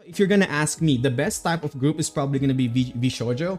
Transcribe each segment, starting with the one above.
If you're gonna ask me, the best type of group is probably gonna be VShojo.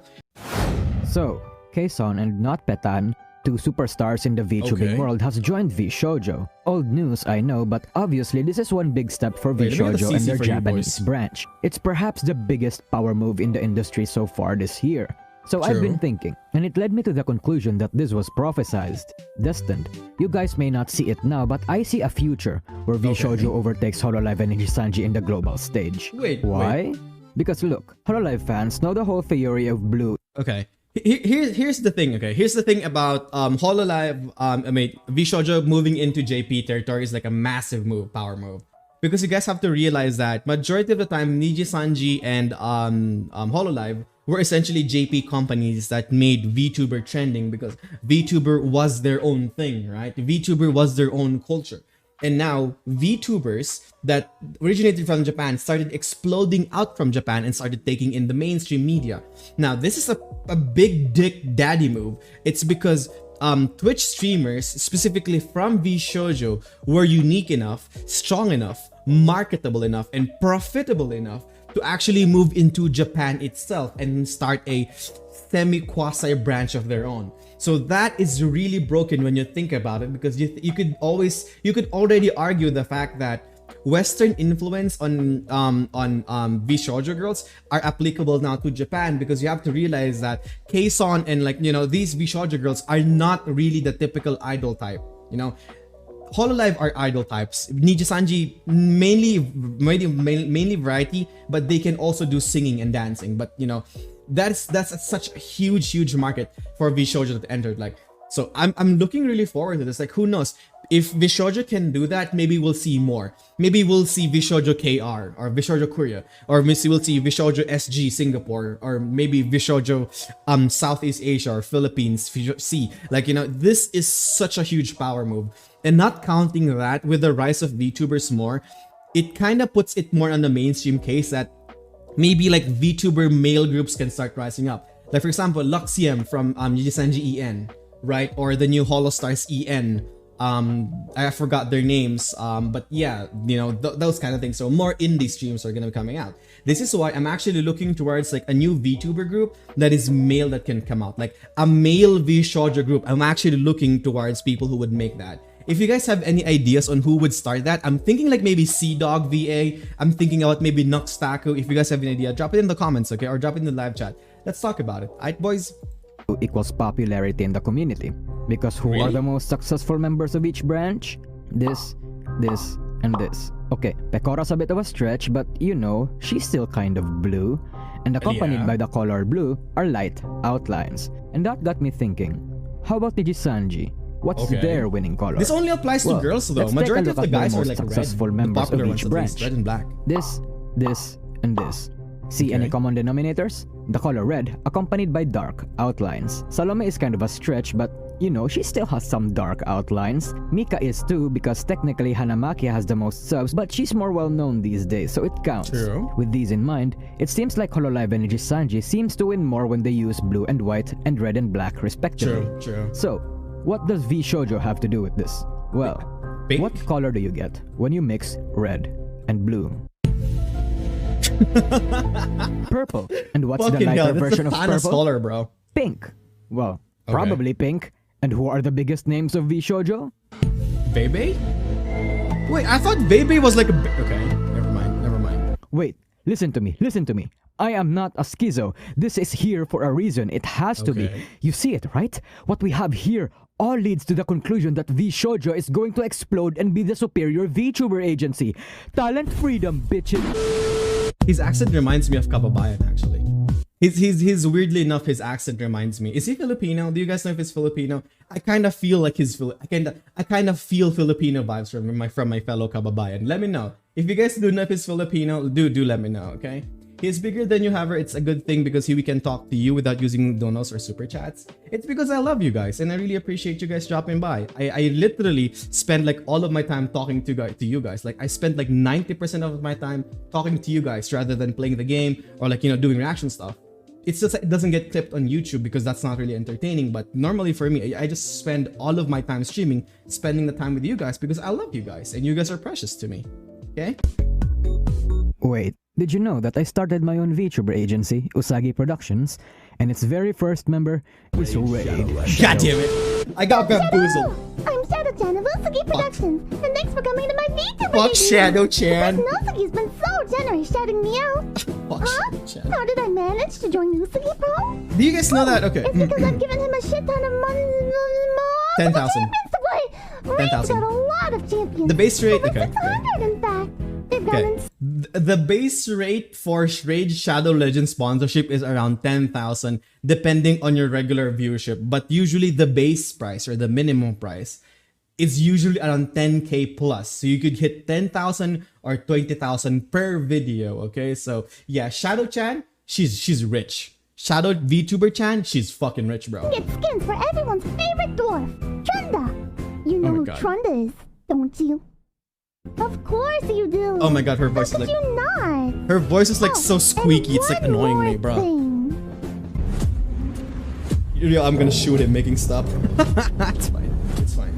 So, Kason and Not Petan, two superstars in the VTubing world, has joined VShojo. Old news, I know, but obviously this is one big step for VShojo and their Japanese branch. It's perhaps the biggest power move in the industry so far this year. So I've been thinking, and it led me to the conclusion that this was prophesized, destined. You guys may not see it now, but I see a future where VShojo overtakes HOLOLIVE and NIJISANJI in the global stage. Why? Because look, HOLOLIVE fans know the whole theory of blue. Okay. Here's the thing, okay? Here's the thing about HOLOLIVE, VShojo moving into JP territory is like a massive move, power move. Because you guys have to realize that majority of the time, NIJISANJI and HOLOLIVE were essentially JP companies that made VTuber trending because VTuber was their own thing, right? VTuber was their own culture. And now VTubers that originated from Japan started exploding out from Japan and started taking in the mainstream media. Now, this is a big dick daddy move. It's because Twitch streamers, specifically from VShojo, were unique enough, strong enough, marketable enough, and profitable enough to actually move into Japan itself and start a semi-quasi branch of their own. So that is really broken when you think about it, because you could already argue the fact that Western influence on VShojo girls are applicable now to Japan, because you have to realize that Kason and these VShojo girls are not really the typical idol type. HOLOLIVE are idol types. NIJISANJI mainly variety, but they can also do singing and dancing. But that's such a huge market for VShojo to enter. So I'm looking really forward to this. Who knows? If VShojo can do that, maybe we'll see more. Maybe we'll see VShojo KR or VShojo Korea, or maybe we'll see VShojo SG Singapore, or maybe VShojo Southeast Asia or Philippines. See, this is such a huge power move. And not counting that, with the rise of VTubers more, it kind of puts it more on the mainstream case that maybe VTuber male groups can start rising up. Like for example, Luxiem from NIJISANJI EN, right? Or the new Holostars EN. I forgot their names, but yeah, those kind of things. So more indie streams are gonna be coming out. This is why I'm actually looking towards a new VTuber group that is male that can come out, like a male VShojo group. I'm actually looking towards people who would make that. If you guys have any ideas on who would start that, I'm thinking maybe Sea-Dog VA. I'm thinking about maybe Nuxtaku. If you guys have an idea, drop it in the comments, okay? Or drop it in the live chat. Let's talk about it. Alright, boys? Equals popularity in the community. Because who are the most successful members of each branch? This, and this. Okay, Pecora's a bit of a stretch, but she's still kind of blue. And accompanied by the color blue are light outlines. And that got me thinking, how about NIJISANJI? What's their winning color? This only applies to girls though. Majority of the guys are successful red. members of each branch. Red and black. This, and this. See any common denominators? The color red, accompanied by dark outlines. Salome is kind of a stretch, but she still has some dark outlines. Mika is too, because technically Hanamaki has the most subs, but she's more well known these days, so it counts. True. With these in mind, it seems like HOLOLIVE and NIJISANJI seems to win more when they use blue and white and red and black respectively. True. So, what does VShojo have to do with this? Well, what color do you get when you mix red and blue? Purple. And what's the lighter version of purple? Color, bro. Pink. Well, probably pink. And who are the biggest names of VShojo? Bebe? Wait, I thought Bebe was like a... Okay, never mind. Wait, listen to me. I am not a schizo. This is here for a reason. It has to be. You see it, right? What we have here all leads to the conclusion that VShojo is going to explode and be the superior VTuber agency. Talent freedom, bitches. His accent reminds me of Kababayan, actually. His weirdly enough, his accent reminds me. Is he Filipino? Do you guys know if he's Filipino? I kind of feel like I kind of feel Filipino vibes from my fellow Kababayan. Let me know. If you guys do know if he's Filipino, do let me know, okay? He's bigger than you, however, it's a good thing because we can talk to you without using donos or super chats. It's because I love you guys and I really appreciate you guys dropping by. I literally spend all of my time talking to you guys. I spend 90% of my time talking to you guys rather than playing the game or doing reaction stuff. It's just it doesn't get clipped on YouTube because that's not really entertaining. But normally for me, I just spend all of my time streaming, spending the time with you guys because I love you guys and you guys are precious to me. Okay? Wait, Did you know that I started my own VTuber agency, Nousagi Productions, and its very first member is Raid. God damn it! I got bamboozled. I'm Shadow-chan of Nousagi Productions, and thanks for coming to my VTuber Fuck agency. Shadow-chan. Nousagi's been so generous shouting me out. Fuck Shadow-chan. How did I manage to join Nousagi Pro? Do you guys know that? Okay. It's because I've given him a shit ton of money. 10,000. 10,000. Got a lot of champions. The base rate, Over okay. 600 in fact. They've Okay. gotten The base rate for Raid Shadow Legends sponsorship is around 10,000 depending on your regular viewership, but usually the base price or the minimum price is usually around 10k plus. So you could hit 10,000 or 20,000 per video, okay? So yeah, Shadow-chan, she's rich. Shadow VTuber Chan, she's fucking rich, bro. get skins for everyone's favorite dwarf, Trunda. You know Oh my who God. Trunda is, don't you? Of course you do. Oh my god, her voice How is could like you not? her voice is like so Oh, squeaky, and it's like one annoying more me, bro. thing. Yeah, I'm gonna shoot him making stuff. It's fine. It's fine.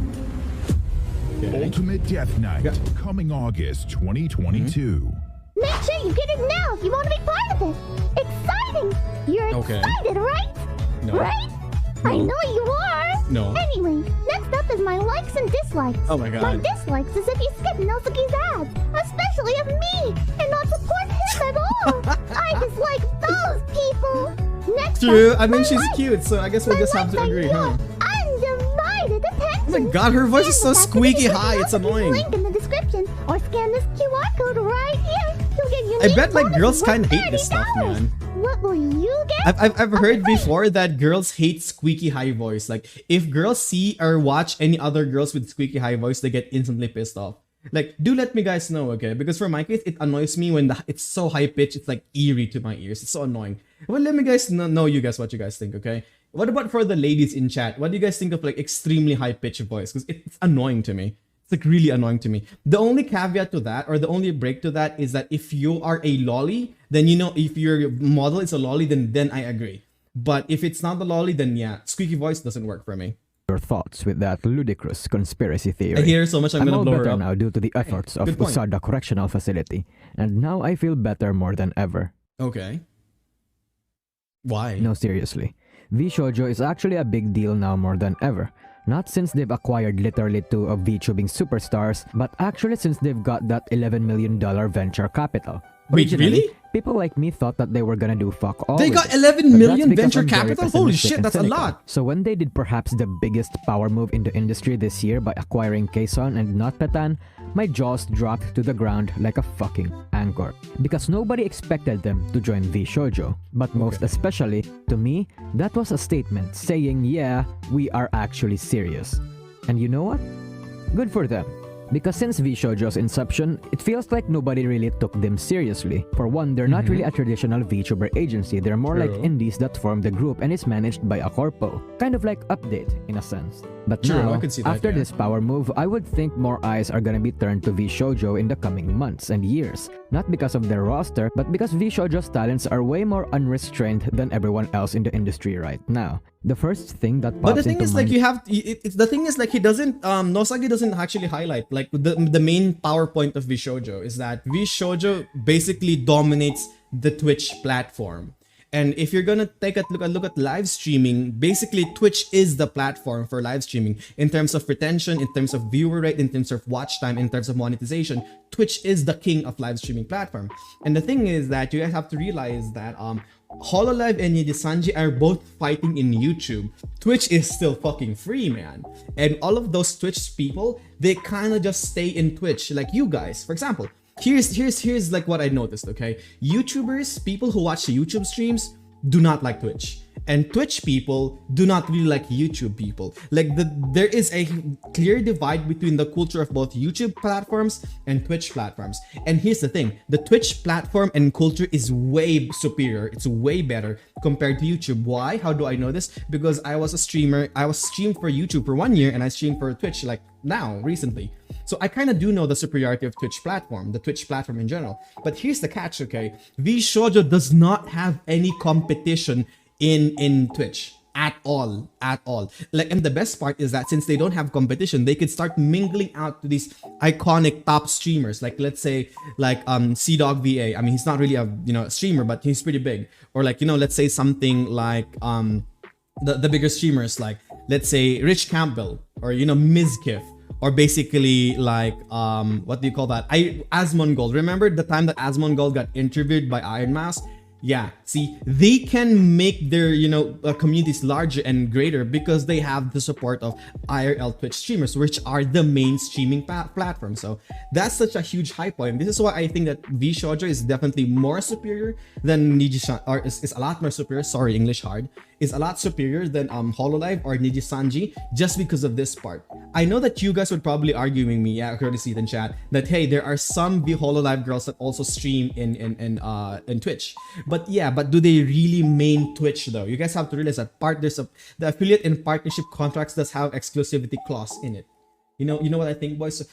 Okay. Ultimate Death Night, coming August 2022. Make sure you get it now if you want to be part of it. Exciting! You're Okay. excited, right? No. Right? I No. know you are. No. Anyway, next up is my likes and dislikes. Oh my God. My dislikes is if you skip Nousagi's ads, especially of me, and not support him at all. I dislike those people. Next True. up, I mean, my she's likes. cute, so I guess we'll My just have to likes are agree, your huh? undivided attention. Oh my god, her voice is so And the fact that squeaky if you high, click it's Nousagi's annoying. Link in the description or scan this QR code right here. You'll get I unique bet like bonuses girls worth kind of hate this stuff, $30. man. What will you get? I've heard before that girls hate squeaky high voice. Like if girls see or watch any other girls with squeaky high voice, they get instantly pissed off. Like, do let me guys know, okay? Because for my case, it annoys me when it's so high pitched. It's like eerie to my ears. It's so annoying. Well, let me guys know you guys what you guys think, okay? What about for the ladies in chat? What do you guys think of like extremely high pitched voice? Because it's annoying to me. It's like really annoying to me. The only caveat to that, or the only break to that, is that if you are a lolly, then you know, if your model is a lolly, then I agree. But if it's not the lolly, then yeah, squeaky voice doesn't work for me. Your thoughts with that ludicrous conspiracy theory. I hear so much I'm gonna all blow her better up. now due to the efforts of good point. Usada Correctional Facility, and now I feel better more than ever. Okay. Why? No, seriously. VShojo is actually a big deal now more than ever. Not since they've acquired literally two of VTubing superstars, but actually since they've got that $11 million venture capital. Wait, Originally, really? people like me thought that they were gonna do fuck all. They with got it. 11 But million that's because venture I'm very capital? Holy pessimistic shit, and that's a cynical. lot. So when they did perhaps the biggest power move in the industry this year by acquiring Quezon and Not Petan, my jaws dropped to the ground like a fucking anchor. Because nobody expected them to join VShojo. But most especially, to me, that was a statement saying, yeah, we are actually serious. And you know what? Good for them. Because since VShojo's inception, it feels like nobody really took them seriously. For one, they're not really a traditional VTuber agency, they're more like True. indies that form the group and is managed by a corpo. Kind of like Update, in a sense. But True, now, I could see that, after yeah. this power move, I would think more eyes are gonna be turned to VShojo in the coming months and years. Not because of their roster, but because VShojo's talents are way more unrestrained than everyone else in the industry right now. The first thing that pops But the thing into is, like, mind you have the thing is, like, he doesn't Nousagi doesn't actually highlight like the main PowerPoint of VShojo is that VShojo basically dominates the Twitch platform. And if you're gonna take a look at live streaming, basically Twitch is the platform for live streaming in terms of retention, in terms of viewer rate, in terms of watch time, in terms of monetization. Twitch is the king of live streaming platform. And the thing is that you guys have to realize that HOLOLIVE and NIJISANJI are both fighting in YouTube. Twitch is still fucking free, man. And all of those Twitch people, they kind of just stay in Twitch, like you guys. For example, here's like what I noticed, okay? YouTubers, people who watch the YouTube streams, do not like Twitch. And Twitch people do not really like YouTube people. Like there is a clear divide between the culture of both YouTube platforms and Twitch platforms. And here's the thing, the Twitch platform and culture is way superior. It's way better compared to YouTube. Why? How do I know this? Because I was a streamer. I was streamed for YouTube for 1 year and I streamed for Twitch like now, recently. So I kind of do know the superiority of Twitch platform, the Twitch platform in general. But here's the catch, okay? VShojo does not have any competition in Twitch. at all. Like, and the best part is that since they don't have competition, they could start mingling out to these iconic top streamers. Like, let's say like C-Dog VA. I mean, he's not really a streamer, but he's pretty big. Or like, let's say something like the bigger streamers, like let's say Rich Campbell or Mizkif. Or basically like what do you call that? Asmongold. Remember the time that Asmongold got interviewed by Iron Mask? Yeah, see, they can make their communities larger and greater because they have the support of IRL Twitch streamers, which are the main streaming platform. So that's such a huge high point. This is why I think that VShojo is definitely more superior than NIJISANJI, or is a lot more superior. Sorry, English hard. Is a lot superior than HOLOLIVE or NIJISANJI just because of this part. I know that you guys would probably argue with me, yeah, courtesy in chat, that hey, there are some HOLOLIVE girls that also stream in Twitch. But yeah, but do they really main Twitch though? You guys have to realize that the affiliate and partnership contracts does have exclusivity clause in it. You know what I think, boys? So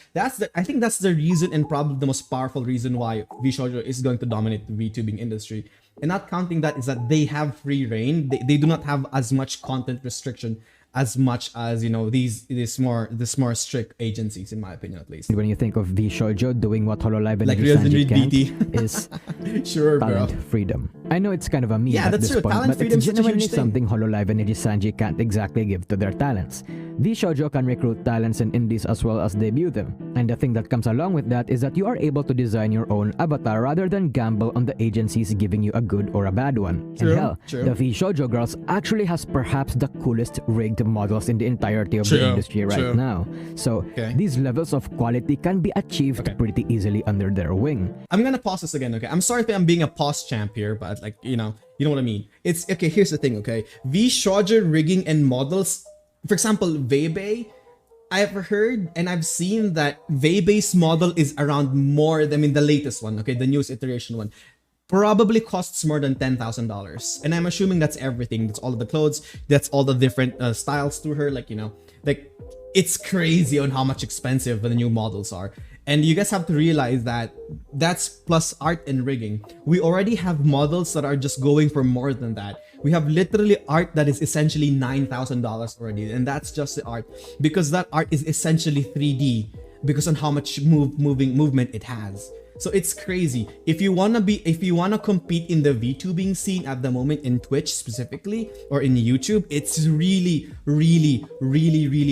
I think that's the reason, and probably the most powerful reason why VShojo is going to dominate the VTubing industry. And not counting that is that they have free reign. They do not have as much content restriction as much as these more strict agencies, in my opinion, at least. When you think of VShojo doing what HOLOLIVE and like NIJISANJI can't, BT. is sure, talent bro. freedom. I know it's kind of a meme Yeah, at that's this true. point, Talent but freedom it's is such a genuinely huge thing. something HOLOLIVE and NIJISANJI can't exactly give to their talents. VShojo can recruit talents and indies as well as debut them. And the thing that comes along with that is that you are able to design your own avatar rather than gamble on the agencies giving you a good or a bad one. True, and hell, true. the VShojo girls actually has perhaps the coolest rigged models in the entirety of the industry right now. So these levels of quality can be achieved pretty easily under their wing. I'm gonna pause this again, okay? I'm sorry if I'm being a pause champ here, but like, you know what I mean. It's okay, here's the thing, okay? VShojo rigging and models, for example, Vebe, I've heard and I've seen that Vebe's model is around more, I mean the latest one, okay, the newest iteration one, probably costs more than $10,000. And I'm assuming that's everything. That's all of the clothes, that's all the different styles to her, like, like it's crazy on how much expensive the new models are. And you guys have to realize that that's plus art and rigging. We already have models that are just going for more than that. We have literally art that is essentially $9,000 already, and that's just the art because that art is essentially 3D because on how much movement it has. So it's crazy. If you wanna compete in the VTubing scene at the moment in Twitch specifically or in YouTube, it's really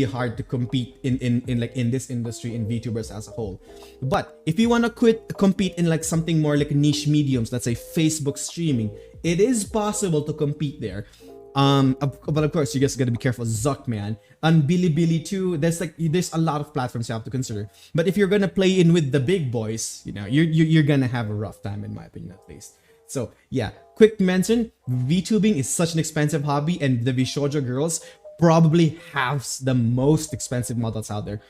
hard to compete in this industry in VTubers as a whole. But if you wanna compete in like something more like niche mediums, let's say Facebook streaming, it is possible to compete there. But of course you guys gotta be careful. Zuck, man, and Bilibili too. There's a lot of platforms you have to consider. But if you're gonna play in with the big boys, you're gonna have a rough time, in my opinion, at least. So yeah, quick mention: VTubing is such an expensive hobby, and the VShojo girls probably have the most expensive models out there.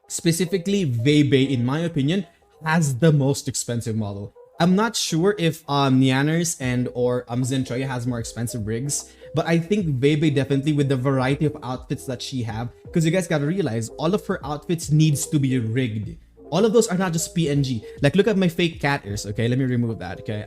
Specifically, Vebe, in my opinion, has the most expensive model. I'm not sure if Nianners or Zentroya has more expensive rigs, but I think Vebe definitely, with the variety of outfits that she have, because you guys gotta realize all of her outfits needs to be rigged. All of those are not just PNG. Like, look at my fake cat ears. Okay, let me remove that. Okay,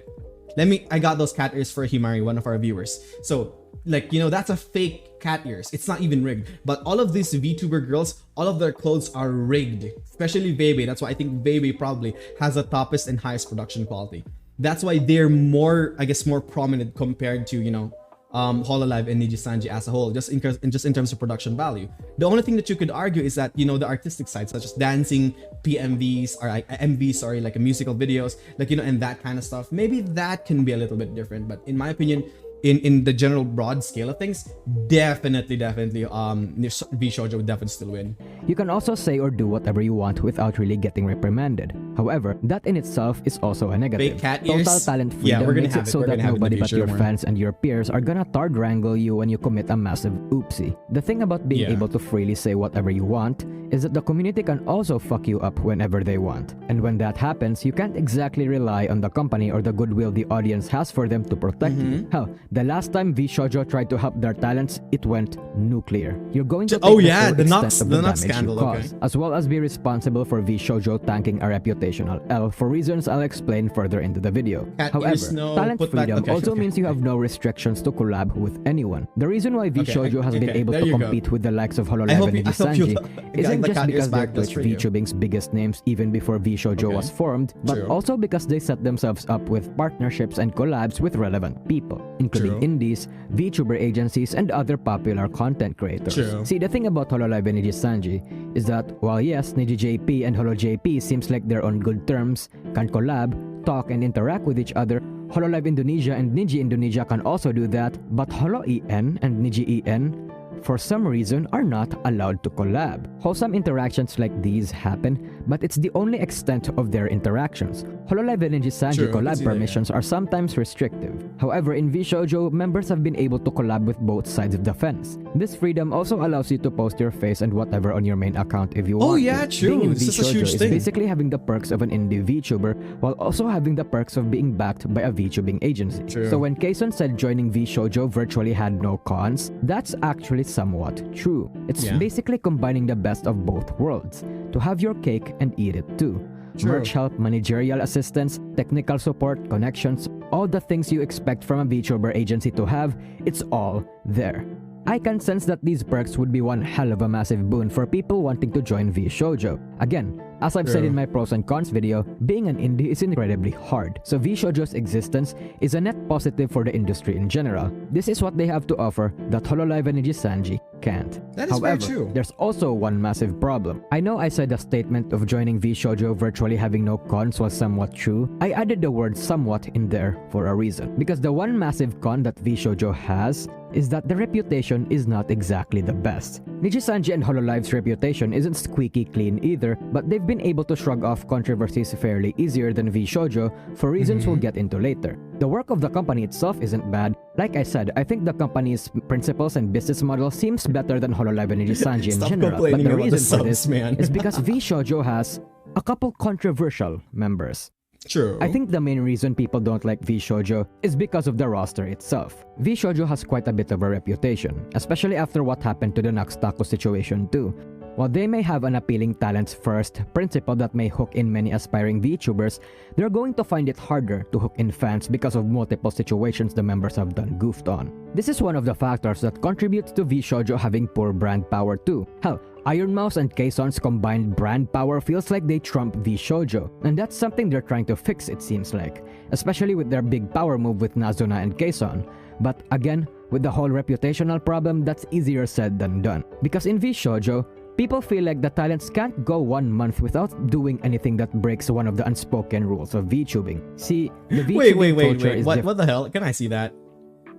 I got those cat ears for Himari, one of our viewers. So like, that's a fake cat ears. It's not even rigged. But all of these VTuber girls, all of their clothes are rigged, especially Vebe. That's why I think Vebe probably has the toppest and highest production quality. That's why they're more, I guess, more prominent compared to, HOLOLIVE and NIJISANJI as a whole, just in terms of production value. The only thing that you could argue is that, the artistic side, such as dancing, PMVs, or MVs, sorry, like musical videos, like, and that kind of stuff, maybe that can be a little bit different. But in my opinion, in the general broad scale of things, definitely VShojo would definitely still win. You can also say or do whatever you want without really getting reprimanded. However, that in itself is also a negative. Fake cat ears? Total talent freedom makes it so that nobody but your fans and your peers are gonna third wrangle you when you commit a massive oopsie. The thing about being able to freely say whatever you want is that the community can also fuck you up whenever they want. And when that happens, you can't exactly rely on the company or the goodwill the audience has for them to protect you. Hell, The last time VShojo tried to help their talents, it went nuclear. You're going to take oh yeah, full the extent Nox of the damage scandal, you caused, as well as be responsible for VShojo tanking a reputational L for reasons I'll explain further into the video. However, talent freedom also means you have no restrictions to collab with anyone. The reason why VShojo has been able to compete with the likes of HOLOLIVE and NIJISANJI isn't just because they're Twitch VTubing's biggest names even before VShojo was formed, but also because they set themselves up with partnerships and collabs with relevant people, including indies, VTuber agencies, and other popular content creators. See, the thing about HOLOLIVE and NIJISANJI is that while yes, NIJIJP and HoloJP seems like they're on good terms, can collab, talk, and interact with each other, HOLOLIVE Indonesia and Niji Indonesia can also do that, but HoloEN and NIJI-EN for some reason are not allowed to collab. Wholesome interactions like these happen, but it's the only extent of their interactions. HOLOLIVE and NIJISANJI collab permissions are sometimes restrictive. However, in VShojo, members have been able to collab with both sides of the fence. This freedom also allows you to post your face and whatever on your main account if you want. Oh yeah, true. Being in This is a VShojo huge is thing. basically having the perks of an indie VTuber while also having the perks of being backed by a VTubing agency. So when Kason said joining VShojo virtually had no cons, that's actually somewhat true. It's basically combining the best of both worlds, to have your cake and eat it too. Merch help, managerial assistance, technical support, connections, all the things you expect from a VTuber agency to have, it's all there. I can sense that these perks would be one hell of a massive boon for people wanting to join VShojo. Again, as I've said in my pros and cons video, being an indie is incredibly hard, so VShojo's existence is a net positive for the industry in general. This is what they have to offer that HOLOLIVE and NIJISANJI can't. That is However, very true. there's also one massive problem. I know I said the statement of joining VShojo virtually having no cons was somewhat true. I added the word somewhat in there for a reason. Because the one massive con that VShojo has is that the reputation is not exactly the best. NIJISANJI and HOLOLIVE's reputation isn't squeaky clean either, but they've been able to shrug off controversies fairly easier than VShojo for reasons we'll get into later. The work of the company itself isn't bad. Like I said, I think the company's principles and business model seems better than HOLOLIVE and NIJISANJI in general, but the reason for this is because VShojo has a couple controversial members. True. I think the main reason people don't like VShojo is because of the roster itself. VShojo has quite a bit of a reputation, especially after what happened to the Nox Taco situation too. While they may have an appealing talents first principle that may hook in many aspiring VTubers, they're going to find it harder to hook in fans because of multiple situations the members have done goofed on. This is one of the factors that contributes to VShojo having poor brand power too. Hell, Iron Mouse and Kason's combined brand power feels like they trump VShojo, and that's something they're trying to fix it seems like, especially with their big power move with Nazuna and Kason. But again, with the whole reputational problem, that's easier said than done. Because in VShojo, people feel like the talents can't go 1 month without doing anything that breaks one of the unspoken rules of VTubing. See, the VTubing culture is what the hell? Can I see that?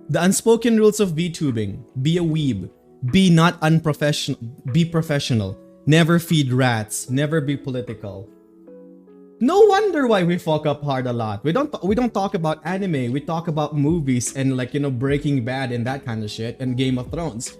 The unspoken rules of VTubing. Be a weeb. Be not unprofessional. Be professional. Never feed rats. Never be political. No wonder why we fuck up hard a lot. We don't talk about anime. We talk about movies and like, you know, Breaking Bad and that kind of shit and Game of Thrones.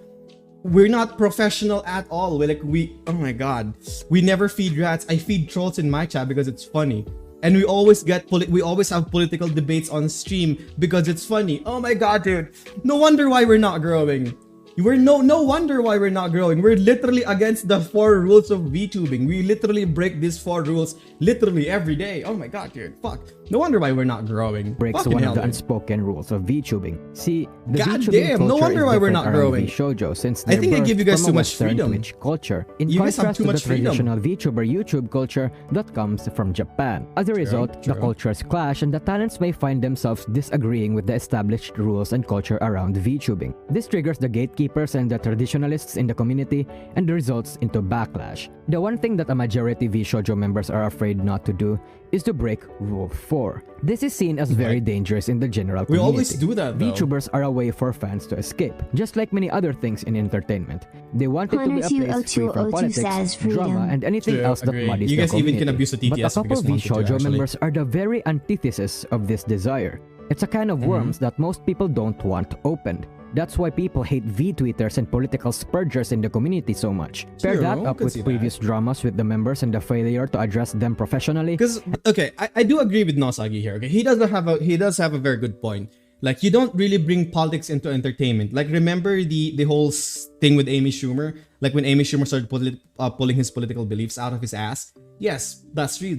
We're not professional at all. Oh my god. We never feed rats. I feed trolls in my chat because it's funny. And we always have political debates on stream because it's funny. Oh my god, dude. No wonder why we're not growing. No wonder why we're not growing. We're literally against the 4 rules of VTubing. We literally break these 4 rules literally every day. Oh my god, dude. Fuck. No wonder why we're not growing. Breaks Fucking one hell, of the dude. unspoken rules of VTubing. See, the God VTubing damn, no culture wonder is why we're different not around growing. VShojo since I think they give you guys too much Western freedom. Twitch culture. In You guys have contrast too to the much freedom. traditional VTuber YouTube culture that comes from Japan. As a result, the cultures clash and the talents may find themselves disagreeing with the established rules and culture around VTubing. This triggers the gatekeepers and the traditionalists in the community and results into backlash. The one thing that a majority VShojo members are afraid not to do is to break Rule 4. This is seen as very dangerous in the general community. We always do that, though. VTubers are a way for fans to escape, just like many other things in entertainment. They want it to be a place free from politics, drama, and anything else that muddies You the guys even community. can abuse the TTS But a couple because want you to, VShojo actually. members are the very antithesis of this desire. It's a can of worms that most people don't want opened. That's why people hate V-tweeters and political spurgers in the community so much. Pair True, that I up can with see previous dramas with the members and the failure to address them professionally. Because okay, I do agree with Nousagi here. Okay, he does have a very good point. Like, you don't really bring politics into entertainment. Like, remember the whole thing with Amy Schumer? Like, when Amy Schumer started pulling his political beliefs out of his ass? Yes, that's true.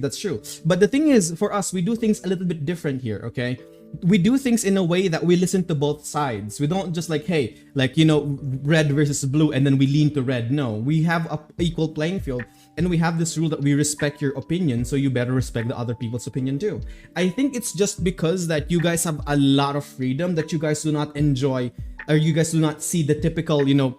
But the thing is, for us, we do things a little bit different here, okay? We do things in a way that we listen to both sides. We don't just like, hey, like, you know, red versus blue, and then we lean to red. No, we have a equal playing field, and we have this rule that we respect your opinion, so you better respect the other people's opinion too. I think it's just because that you guys have a lot of freedom that you guys do not enjoy, or you guys do not see the typical, you know,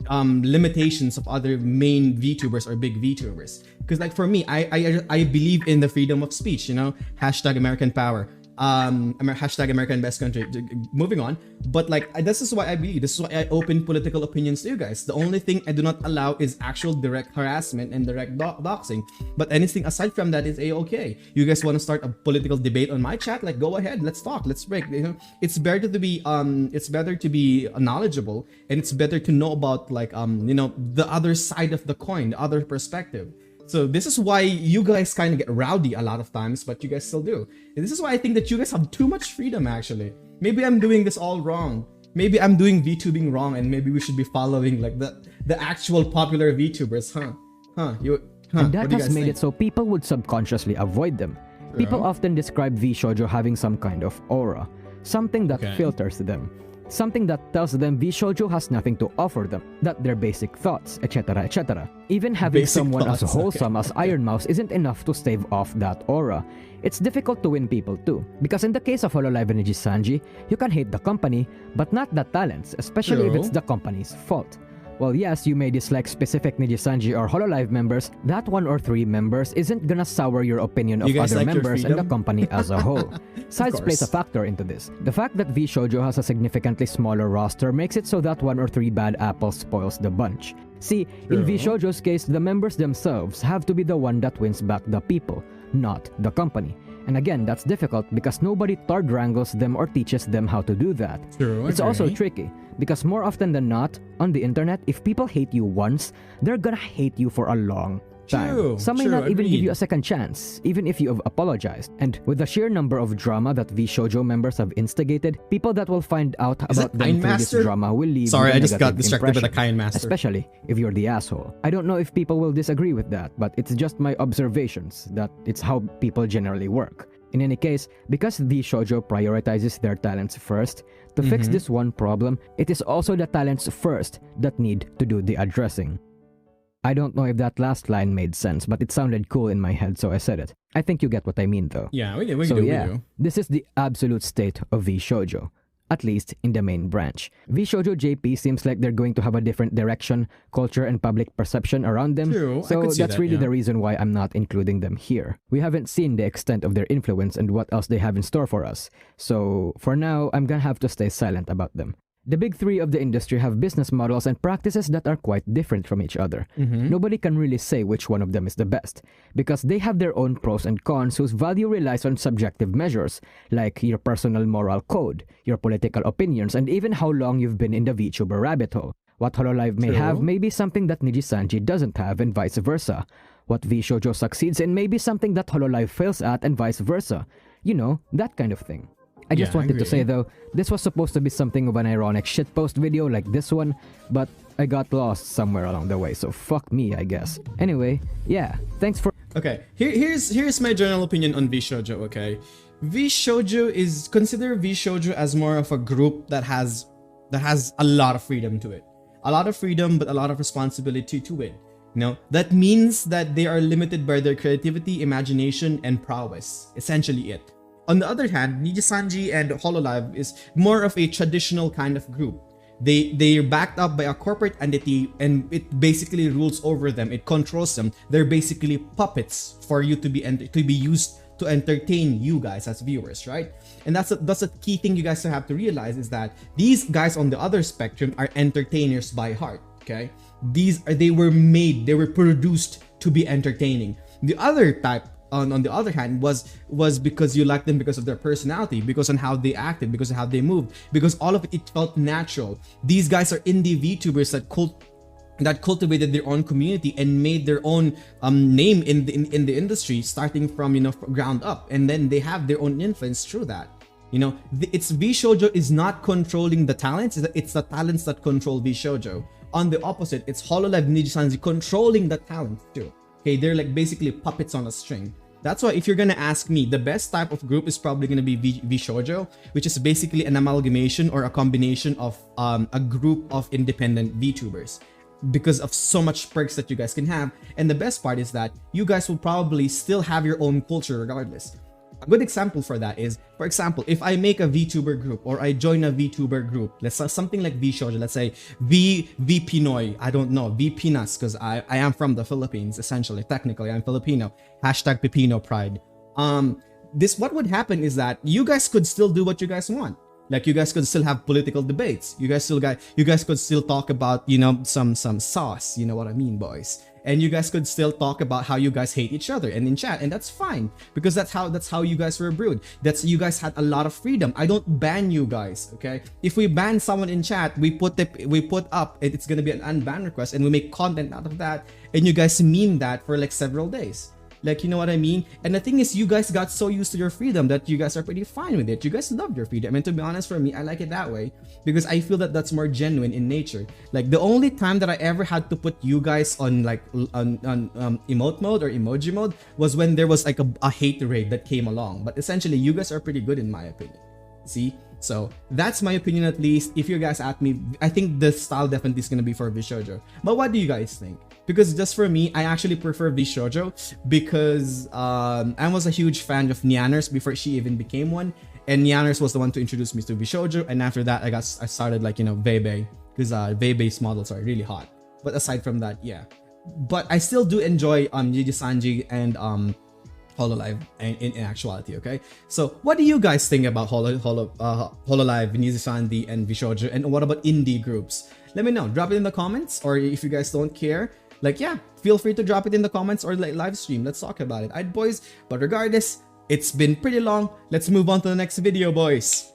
limitations of other main VTubers or big VTubers. Because like for me, I believe in the freedom of speech, you know, hashtag American power. Hashtag American best country. Moving on, but like this is why I believe, this is why I open political opinions to you guys. The only thing I do not allow is actual direct harassment and direct doxing, but anything aside from that is a-okay. You guys want to start a political debate on my chat? Like, go ahead, let's talk, let's break. You know, it's better to be knowledgeable, and it's better to know about like you know, the other side of the coin, the other perspective. So this is why you guys kind of get rowdy a lot of times, but you guys still do. And this is why I think that you guys have too much freedom, actually. Maybe I'm doing this all wrong. Maybe I'm doing VTubing wrong, and maybe we should be following like the actual popular VTubers, And that has made it so people would subconsciously avoid them. People often describe VShojo having some kind of aura, something that filters them. Something that tells them VShojo has nothing to offer them, that their basic thoughts, etc, etc. Even having someone as wholesome as Iron Mouse isn't enough to stave off that aura. It's difficult to win people too, because in the case of HOLOLIVE and NIJISANJI, you can hate the company, but not the talents, especially if it's the company's fault. Well, yes, you may dislike specific NIJISANJI or HOLOLIVE members, that 1 or 3 members isn't gonna sour your opinion of other like members and the company as a whole. Size plays a factor into this. The fact that VShojo has a significantly smaller roster makes it so that 1 or 3 bad apples spoils the bunch. See, in VShojo's case, the members themselves have to be the one that wins back the people, not the company. And again, that's difficult because nobody third wrangles them or teaches them how to do that. It's also tricky because more often than not, on the internet, if people hate you once, they're gonna hate you for a long time. Some may not even give you a second chance, even if you have apologized. And with the sheer number of drama that VShojo members have instigated, people that will find out about them through this drama will leave. Sorry, I just got distracted by the Kind Master. Especially if you're the asshole. I don't know if people will disagree with that, but it's just my observations that it's how people generally work. In any case, because VShojo prioritizes their talents first, to fix this one problem, it is also the talents first that need to do the addressing. I don't know if that last line made sense, but it sounded cool in my head, so I said it. I think you get what I mean, though. Yeah, we do. This is the absolute state of VShojo, at least in the main branch. VShojo JP seems like they're going to have a different direction, culture, and public perception around them. So that's really the reason why I'm not including them here. We haven't seen the extent of their influence and what else they have in store for us. So for now, I'm gonna have to stay silent about them. The big 3 of the industry have business models and practices that are quite different from each other. Nobody can really say which one of them is the best, because they have their own pros and cons whose value relies on subjective measures, like your personal moral code, your political opinions, and even how long you've been in the VTuber rabbit hole. What HOLOLIVE may have may be something that NIJISANJI doesn't have, and vice versa. What VShojo succeeds in may be something that HOLOLIVE fails at, and vice versa. You know, that kind of thing. I just wanted to say though, this was supposed to be something of an ironic shitpost video like this one, but I got lost somewhere along the way, so fuck me, I guess. Anyway, yeah, thanks for— Okay, here's my general opinion on VShojo, okay? Consider VShojo as more of a group that has a lot of freedom to it. A lot of freedom, but a lot of responsibility to it. You know, that means that they are limited by their creativity, imagination, and prowess. Essentially it. On the other hand, NIJISANJI and HOLOLIVE is more of a traditional kind of group. They're backed up by a corporate entity, and it basically rules over them. It controls them. They're basically puppets for you to be used to entertain you guys as viewers, right? And that's a key thing you guys have to realize, is that these guys on the other spectrum are entertainers by heart. Okay, they were produced to be entertaining. The other type, on the other hand, was because you like them because of their personality, because on how they acted, because of how they moved, because all of it felt natural. These guys are indie VTubers that cultivated their own community and made their own name in the industry, starting from, you know, ground up, and then they have their own influence through that. You know, it's VShojo is not controlling the talents, it's the talents that control VShojo. On the opposite, it's HOLOLIVE NIJISANJI controlling the talents too. Okay, they're like basically puppets on a string. That's why if you're gonna ask me, the best type of group is probably gonna be VShojo, which is basically an amalgamation or a combination of a group of independent VTubers, because of so much perks that you guys can have. And the best part is that you guys will probably still have your own culture regardless. A good example for that is, for example, if I make a VTuber group or I join a VTuber group, let's say something like VShojo, let's say V Pinoy, I don't know, V Pinas, because I am from the Philippines, essentially, technically, I'm Filipino, hashtag Pipino pride. What would happen is that you guys could still do what you guys want. Like you guys could still have political debates. You guys could still talk about, you know, some sauce, you know what I mean, boys. And you guys could still talk about how you guys hate each other and in chat, and that's fine because that's how you guys were brewed. You guys had a lot of freedom. I don't ban you guys, okay? If we ban someone in chat, we put up it's gonna be an unban request, and we make content out of that, and you guys meme that for like several days. Like, you know what I mean? And the thing is, you guys got so used to your freedom that you guys are pretty fine with it. You guys love your freedom. And to be honest, for me, I like it that way because I feel that that's more genuine in nature. Like, the only time that I ever had to put you guys on like on emote mode or emoji mode was when there was like a hate raid that came along. But essentially, you guys are pretty good in my opinion. See? So that's my opinion, at least. If you guys ask me, I think the style definitely is gonna be for VShojo. But what do you guys think? Because just for me, I actually prefer VShojo because I was a huge fan of Nyanners before she even became one, and Nyanners was the one to introduce me to VShojo. And after that, I started like, you know, Vebe, because Vebe's models are really hot. But aside from that, yeah. But I still do enjoy NIJISANJI and HOLOLIVE in actuality, okay? So what do you guys think about HOLOLIVE, NIJISANJI, and VShojo? And what about indie groups? Let me know. Drop it in the comments, or if you guys don't care, like, yeah, feel free to drop it in the comments or like live stream. Let's talk about it. Alright, boys. But regardless, it's been pretty long. Let's move on to the next video, boys.